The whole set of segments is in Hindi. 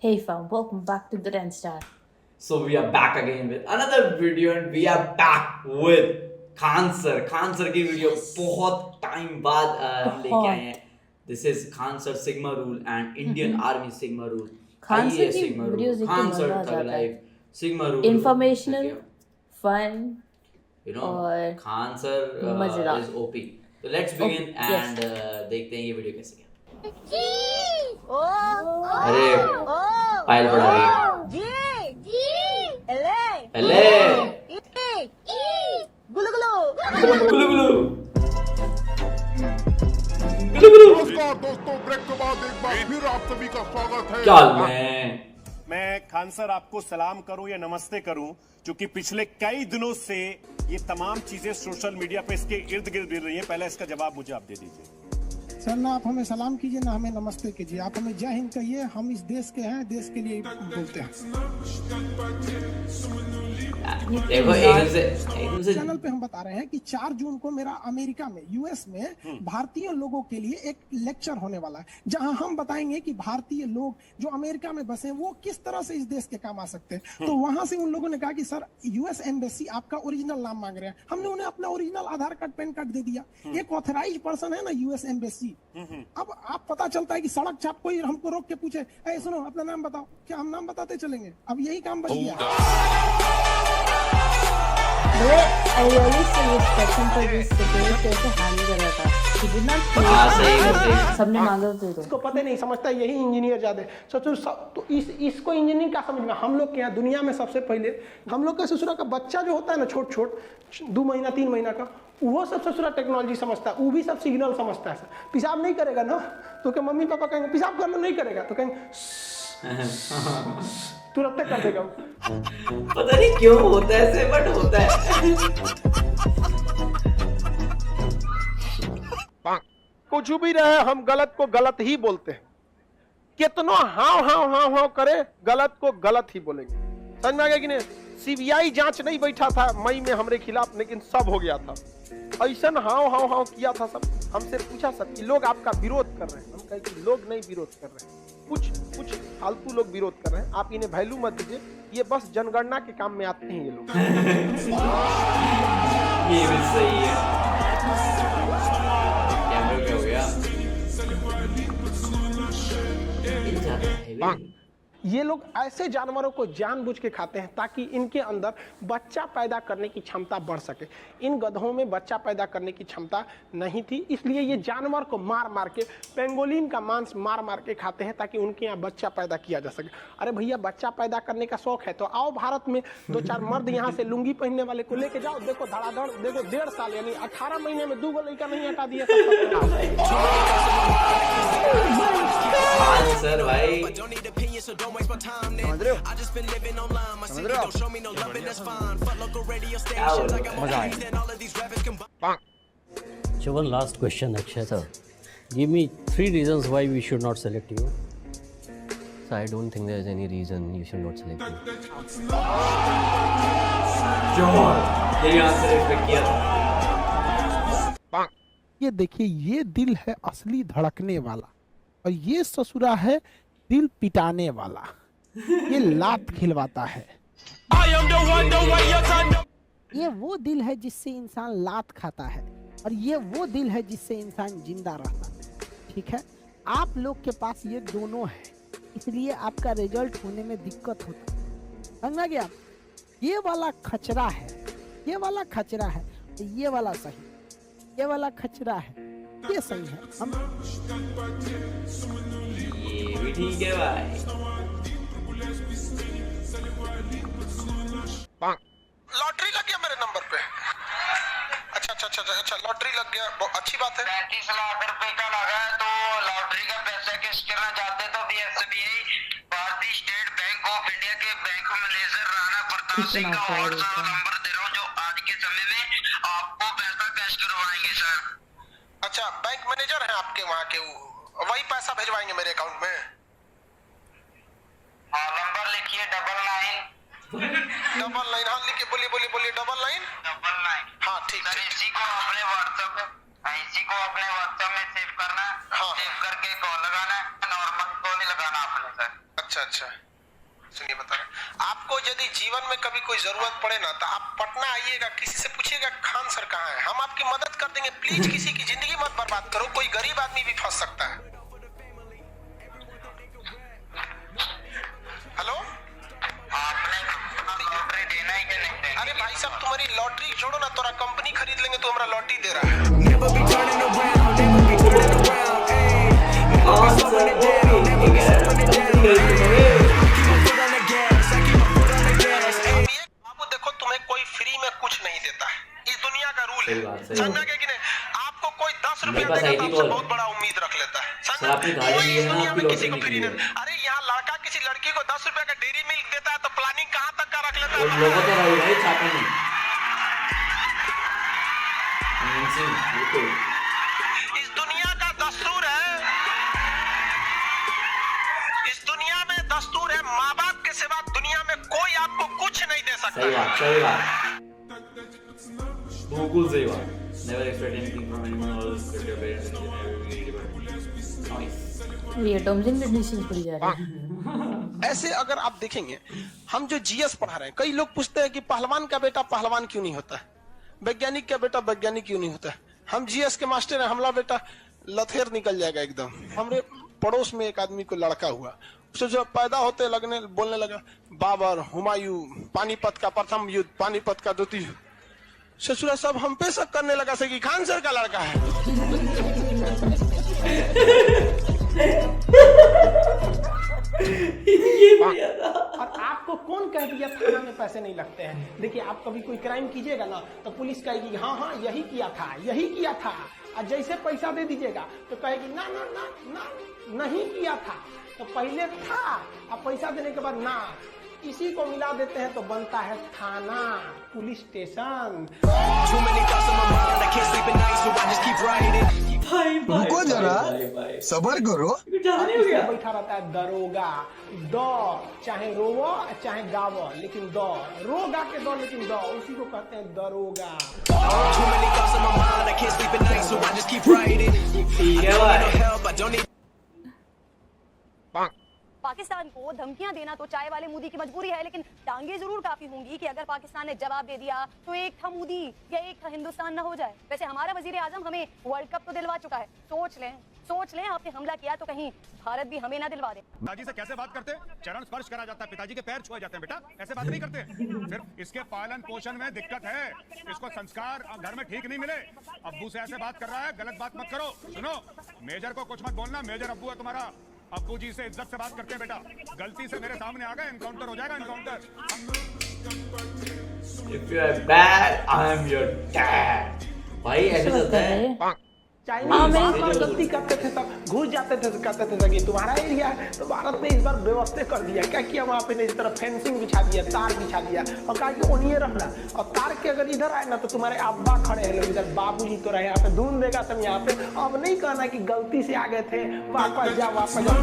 Hey fam, welcome back to the 10 Star. So we are back again with another video and we are back with Khan sir की वीडियो बहुत टाइम बाद हम लेके आए हैं. This is Khan sir sigma rule and Indian army sigma rule. Khan sir की सिग्मा वीडियोस रूल, देख के खान सर मजा आ थग जाता है. Life, sigma rule, Informational, fun, you know, और खान सर मजेदार. is OP. So let's begin yes. and देखते हैं ये वीडियो कैसे क्या. ओ अरे पायल पड़ा रही है. जी एले एले गुलु गुलु गुलु गुलु नमस्कार दोस्तों, ब्रेक के बाद एक बार फिर आप सभी का स्वागत है. क्या हाल में. मैं खान सर आपको सलाम करूं या नमस्ते करूं, क्योंकि पिछले कई दिनों से ये तमाम चीजें सोशल मीडिया पे इसके इर्द गिर्द गिर रही हैं. पहले इसका जवाब मुझे आप दे दीजिए. सर ना आप हमें सलाम कीजिए ना हमें नमस्ते कीजिए. आप हमें जय हिंद कहिए. हम इस देश के हैं, देश के लिए बोलते हैं. देखो एकदम से चैनल पे हम बता रहे हैं कि 4 जून को मेरा अमेरिका में यूएस में भारतीय लोगों के लिए एक लेक्चर होने वाला है, जहां हम बताएंगे कि भारतीय लोग जो अमेरिका में बसे वो किस तरह से इस देश के काम आ सकते हैं. तो वहां से उन लोगों ने कहा कि सर यूएस एम्बेसी आपका ओरिजिनल नाम मांग रहे हैं. हमने उन्हें अपना ओरिजिनल आधार कार्ड, पैन कार्ड दे दिया. एक ऑथराइज पर्सन है ना यूएस एम्बेसी. अब आप पता चलता है कि सड़क छाप कोई हमको रोक के पूछे, ऐ सुनो अपना नाम बताओ, क्या हम नाम बताते चलेंगे? अब यही काम बच गया. I really see this person for this situation कैसे हैंडल कर रहा था. He did not सही. सबने मांगा तो दे. इसको पता नहीं, समझता है यही इंजीनियर ज्यादा है. सोचो तो इसको इंजीनियरिंग क्या समझ में. हम लोग के यहाँ दुनिया में सबसे पहले हम लोग का ससुरा का बच्चा जो होता है ना, छोट छोट 2 महीना 3 महीना का, वो सब ससुरा टेक्नोलॉजी समझता है. वो भी सब सिग्नल समझता है. पेशाब नहीं करेगा ना तो क्या मम्मी पापा कहेंगे पेशाब कर लो, नहीं करेगा तो कहेंगे तुरंत कर देगा. पता नहीं क्यों होता है ऐसे, बट होता है. कुछ भी रहे, हम गलत को गलत ही बोलते हैं. कितनो हाव हाव हाव हाव करे, गलत को गलत ही बोलेंगे. समझ में आ गया कि नहीं. सीबीआई जांच नहीं बैठा था मई में हमारे खिलाफ, लेकिन सब हो गया था. ऐसा हाव हाव हाव किया था सब. हमसे पूछा सब कि लोग आपका विरोध कर रहे हैं. हम कहे कि लोग नहीं विरोध कर रहे हैं, कुछ फालतू लोग विरोध कर रहे हैं. आप इन्हें वैल्यू मत दीजिए, ये बस जनगणना के काम में आते हैं ये लोग. ये भी सही है. कैमरा क्या हो गया. ये लोग ऐसे जानवरों को जानबूझ के खाते हैं ताकि इनके अंदर बच्चा पैदा करने की क्षमता बढ़ सके. इन गधों में बच्चा पैदा करने की क्षमता नहीं थी, इसलिए ये जानवर को मार मार के, पेंगोलिन का मांस मार मार के खाते हैं ताकि उनके यहाँ बच्चा पैदा किया जा सके. अरे भैया, बच्चा पैदा करने का शौक है तो आओ भारत में 2-4 मर्द यहाँ से लुंगी पहनने वाले को लेके जाओ. देखो धड़ाधड़, देखो 1.5 साल यानी 18 महीने में 2 गो लड़का नहीं हटा दिया. सर भाई समझ रहे हो? मजा आया. So one last question, Akshay sir. Give me 3 reasons why we should not select you. So I don't think there is any reason you should not select me. यही आंसर एक्सपेक्ट किया था. ये देखिए, ये दिल है असली धड़कने वाला और ये ससुरा है दिल पिटाने वाला. ये लात खिलवाता है. ये वो दिल है जिससे इंसान लात खाता है और ये वो दिल है जिससे इंसान जिंदा रहता है. ठीक है, आप लोग के पास ये दोनों है, इसलिए आपका रिजल्ट होने में दिक्कत होता है. समझ गया? ये वाला खचरा है, ये वाला खचरा है, ये वाला सही, ये वाला खचरा है, ये सही है. हम ये भी ठीक है भाई. लॉटरी लग गया मेरे नंबर पे. अच्छा लॉटरी लग गया, बहुत अच्छी बात है. 35 लाख रुपए का लगा है, तो लॉटरी का पैसा कैश करना चाहते तो BSBI भारतीय स्टेट बैंक ऑफ इंडिया के बैंक मैनेजर राणा प्रताप सिंह का व्हाट्सएप नंबर दे रहा हूँ, जो आज के समय में आपको पैसा कैश करवाएंगे सर. अच्छा, बैंक मैनेजर है आपके वहाँ के, वही पैसा भिजवाएंगे मेरे अकाउंट में. हाँ, नंबर लिखिए 99 99. हाँ लिखिए, बोलिए 99. हाँ ठीक सर. ठीक. इसी को अपने व्हाट्सएप में सेव करना. हाँ. सेव करके कॉल लगाना है, नॉर्मल कॉल ही लगाना आपने सर. अच्छा अच्छा, सुनिए बता रहे, आपको यदि जीवन में कभी कोई जरूरत पड़े ना तो आप पटना आइएगा, किसी से पूछिएगा खान सर कहाँ है, हम आपकी मदद कर देंगे। प्लीज किसी की जिंदगी मत बर्बाद करो, कोई गरीब आदमी भी फंस सकता है। हेलो, आपने लॉटरी देना है कि नहीं देना? अरे भाई साहब तुम्हारी लॉटरी छोड़ो ना, तोरा कंपनी खरीद लेंगे, तो हमारा लॉटरी दे रहा है। बाबू देखो, तुम्हें कोई फ्री में कुछ नहीं देता है, इस दुनिया का रूल है, समझा क्या कि नहीं? आपको कोई 10 रुपया देगा तो आपसे बहुत बड़ा उम्मीद रख लेता है, समझा? कोई इस दुनिया में किसी को फ्री नहीं। अरे यहाँ लड़का किसी लड़की को 10 रुपया का डेयरी मिल्क देता है तो प्लानिंग कहाँ तक का रख लेता है? इस दुनिया का दस्तूर है, इस दुनिया में दस्तूर है, माँ बाप के सिवा दुनिया में कोई आपको कुछ नहीं दे सकता। सही बात, सही बात, बिल्कुल सही बात। Never expect anything from anyone, always expect your parents and nice. ये टर्म्स एंड कंडीशंस पढ़ी जा रही है। ऐसे अगर आप देखेंगे, हम जो जीएस पढ़ा रहे हैं, कई लोग पूछते हैं कि पहलवान का बेटा पहलवान क्यों नहीं होता है, वैज्ञानिक का बेटा वैज्ञानिक क्यों नहीं होता है। हम जीएस के मास्टर हैं, हमारा बेटा लथेर निकल जाएगा एकदम। हमारे पड़ोस में एक आदमी को लड़का हुआ, उसे जो पैदा होते लगने बोलने लगा बाबर, हुमायूं, पानीपत का प्रथम युद्ध, पानीपत का द्वितीय युद्ध। ससुरा सब हम पे शक करने लगा से कि खान सर का लड़का है। और आपको कौन कह दिया थाना में पैसे नहीं लगते हैं? देखिए, आप कभी कोई क्राइम कीजिएगा ना तो पुलिस कहेगी हाँ हाँ यही किया था, यही किया था, और जैसे पैसा दे दीजिएगा तो कहेगी ना ना ना ना नहीं किया था, तो पहले था और पैसा देने के बाद ना, इसी को मिला देते हैं तो बनता है थाना, पुलिस स्टेशन। रुको जरा, सबर करो। बैठा रहता है दरोगा, दो चाहे रोवो चाहे गावो, लेकिन दो रोगा के दो, लेकिन दो उसी को कहते हैं दरोगा। पाकिस्तान को धमकियां देना तो चाय वाले मोदी की मजबूरी है, लेकिन टांगे जरूर काफी होंगी कि अगर पाकिस्तान ने जवाब दे दिया तो एक था मोदी या एक था हिंदुस्तान न हो जाए। वैसे हमारा वजीर आजम हमें वर्ल्ड कप तो दिलवा चुका है, सोच लें आपने हमला किया तो कहीं भारत भी हमें ना दिलवा दे। पिताजी से कैसे बात करते? चरण स्पर्श करा जाता है, पिताजी के पैर छुए जाते हैं। बेटा ऐसे बात नहीं करते, सिर्फ इसके पालन पोषण में दिक्कत है, इसको संस्कार घर में ठीक नहीं मिले। अब्बू से ऐसे बात कर रहा है, गलत बात मत करो। सुनो, मेजर को कुछ मत बोलना, मेजर अब्बू है तुम्हारा। अब्बू जी से इज्जत से बात करते हैं बेटा, गलती से मेरे सामने आ गए एनकाउंटर हो जाएगा, encounter. If you are bad, I am your dad. भाई ऐसे चलता है। चाइनीज गलती करते थे तब घुस जाते थे, कहते थे कि तुम्हारा एरिया है, तो भारत ने इस बार व्यवस्था कर दिया। क्या किया वहाँ पे, इस तरह फेंसिंग बिछा दिया, तार बिछा दिया, और कहा कि ओनिए रखना, और तार के अगर इधर आए ना तो तुम्हारे अब्बा खड़े हैं लोग इधर, बाबूजी तो रहे यहाँ पे, धून देगा तुम यहाँ पे। अब नहीं कहना कि गलती से आ गए थे, वापस जाओ वापस जाओ।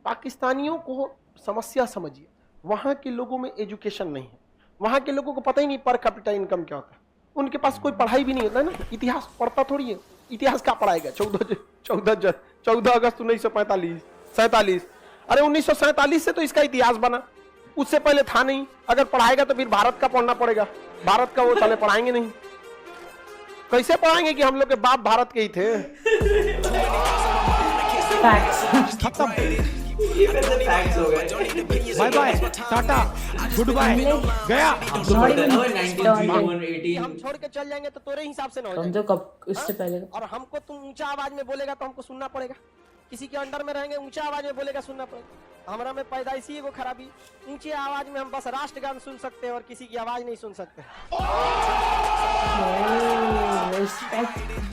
पाकिस्तानियों को समस्या समझिए, वहाँ के लोगों में एजुकेशन नहीं है, वहाँ के लोगों को पता ही नहीं पर कैपिटा इनकम क्या होता है, उनके पास कोई पढ़ाई भी नहीं होता है ना, इतिहास पढ़ता थोड़ी है, इतिहास क्या पढ़ाएगा। 14 अगस्त 1947, अरे 1947 से तो इसका इतिहास बना, उससे पहले था नहीं। अगर पढ़ाएगा तो फिर भारत का पढ़ना पड़ेगा, भारत का वो साले पढ़ाएंगे नहीं, कैसे पढ़ाएंगे कि हम लोग के बाप भारत के ही थे। Bye bye, tata, goodbye, गया। हम छोड़ के चल जाएंगे तो तेरे हिसाब से ना हो समझो कब इससे पहले। और हमको तुम ऊंचा आवाज में बोलेगा तो हमको सुनना पड़ेगा, किसी के अंडर में रहेंगे ऊंचा आवाज में बोलेगा सुनना पड़ेगा। हमारा में पैदाइशी एगो खराबी, ऊंचे आवाज में हम बस राष्ट्रगान सुन सकते हैं और किसी की आवाज नहीं सुन सकते।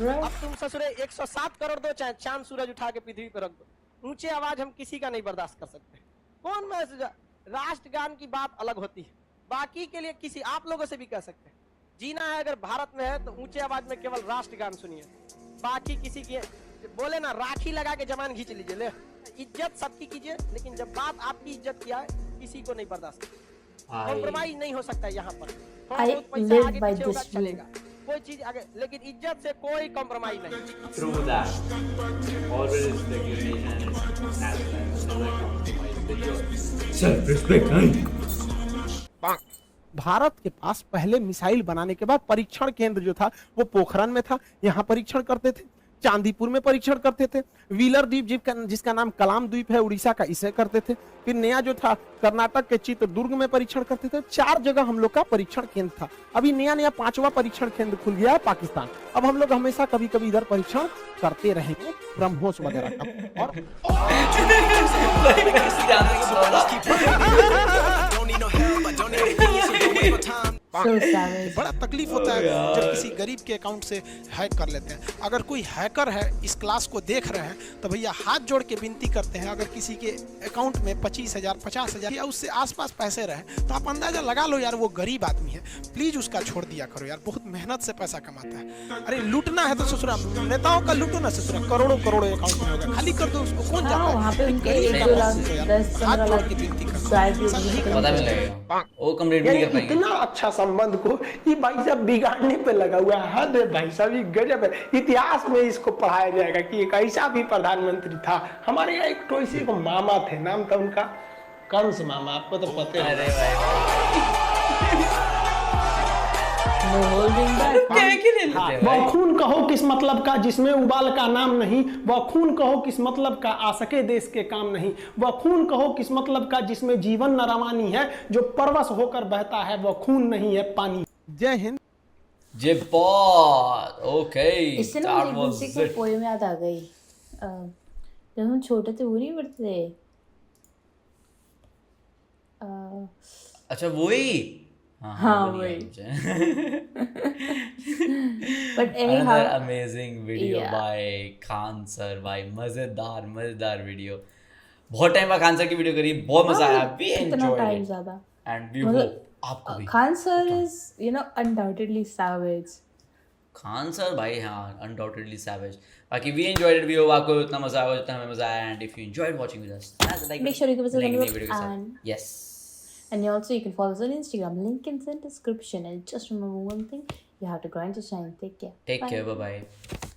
अब तुम ससुरे 107 करोड़ दो, चाहे चांद सूरज उठा के पृथ्वी पर रख दो, ऊंचे आवाज हम किसी का नहीं बर्दाश्त कर सकते। कौन मैसेज? राष्ट्रगान की बात अलग होती है, बाकी के लिए किसी आप लोगों से भी कह सकते हैं। जीना है अगर भारत में है तो ऊंचे आवाज में केवल राष्ट्रगान सुनिए, बाकी किसी की बोले ना राखी लगा के जमान खींच लीजिए, ले इज्जत सबकी कीजिए, लेकिन जब बात आपकी इज्जत की आए किसी को नहीं बर्दाश्त, कॉम्प्रोमाइज नहीं हो सकता यहाँ पर। थोड़ा बहुत पैसा आगे पीछे होगा चलेगा, कोई चीज आगे, लेकिन इज्जत से कोई कॉम्प्रोमाइज नहीं। True that. Always respect your nation and national. Never compromise with your self-respect. Bharat के पास पहले मिसाइल बनाने के बाद परीक्षण केंद्र जो था वो पोखरण में था, यहाँ परीक्षण करते थे। चांदीपुर में परीक्षण करते थे। व्हीलर द्वीप जिसका नाम कलाम द्वीप है उड़ीसा का, इसे करते थे। फिर नया जो था कर्नाटक के चित्रदुर्ग में परीक्षण करते थे। 4 जगह हम लोग का परीक्षण केंद्र था। अभी नया 5वां परीक्षण केंद्र खुल गया है पाकिस्तान। अब हम लोग हमेशा कभी कभी इधर परीक्षण करते रहेंगे ब्रह्मोस वगैरह का। और बड़ा तकलीफ होता है जब किसी गरीब के अकाउंट से हैक कर लेते हैं। अगर कोई हैकर है इस क्लास को देख रहे हैं तो भैया हाथ जोड़ के विनती करते हैं, अगर किसी के अकाउंट में 25,000 50,000 या उससे आसपास पैसे रहे तो आप अंदाजा लगा लो यार वो गरीब आदमी है, प्लीज उसका छोड़ दिया करो यार, बहुत मेहनत से पैसा कमाता है। अरे लूटना है तो ससुरा नेताओं का लूटो ना ससुरा, करोड़ों करोड़ों अकाउंट में होगा, खाली कर दो उसको, कौन जाता है। वहाँ पे उनके 1-2 लाख 10-15 लाख पता भी लगेगा वो कंप्लीट नहीं कर पाएंगे। इतना अच्छा संबंध को ये भाई साहब बिगाड़ने पे लगा हुआ है। हद है भाई साहब, ये गजब है। इतिहास में इसको पढ़ाया जाएगा कि एक ऐसा भी प्रधानमंत्री था। हमारे यहाँ एक टोइसी को मामा थे, नाम था उनका कंस मामा, आपको तो पता है। अरे भाई वह खून कहो किस मतलब का जिसमें उबाल का नाम नहीं, वह खून कहो किस मतलब का आ सके देश के काम नहीं, वह खून कहो किस मतलब का जिसमें जीवन न रवानी है, जो परवश होकर बहता है वह खून नहीं है पानी। जय हिंद जय बहुत। ओके इससे ना मुझे दूसरी को पोएम याद आ गई। जब हम छोटे थे वो नहीं पढ़ते थे। अच्छा वही हाँ वही। But anyhow, another amazing video yeah. by Khan sir, भाई मजेदार वीडियो। बहुत टाइम बाद खान सर की वीडियो करी, बहुत मजा आया। We enjoyed it ज़्यादा and we hope आपको भी। Khan sir is undoubtedly savage। Khan sir भाई हाँ undoubtedly savage। बाकी we enjoyed it, we hope आपको इतना मजा आया जितना हमें मजा आया। And if you enjoyed watching with us, like make sure you give us a like thumbs नई वीडियो up के साथ। and Yes. And also you can follow us on Instagram. Link is in the description. And just remember one thing, you have to grind to shine. Take care. Take care. Bye bye.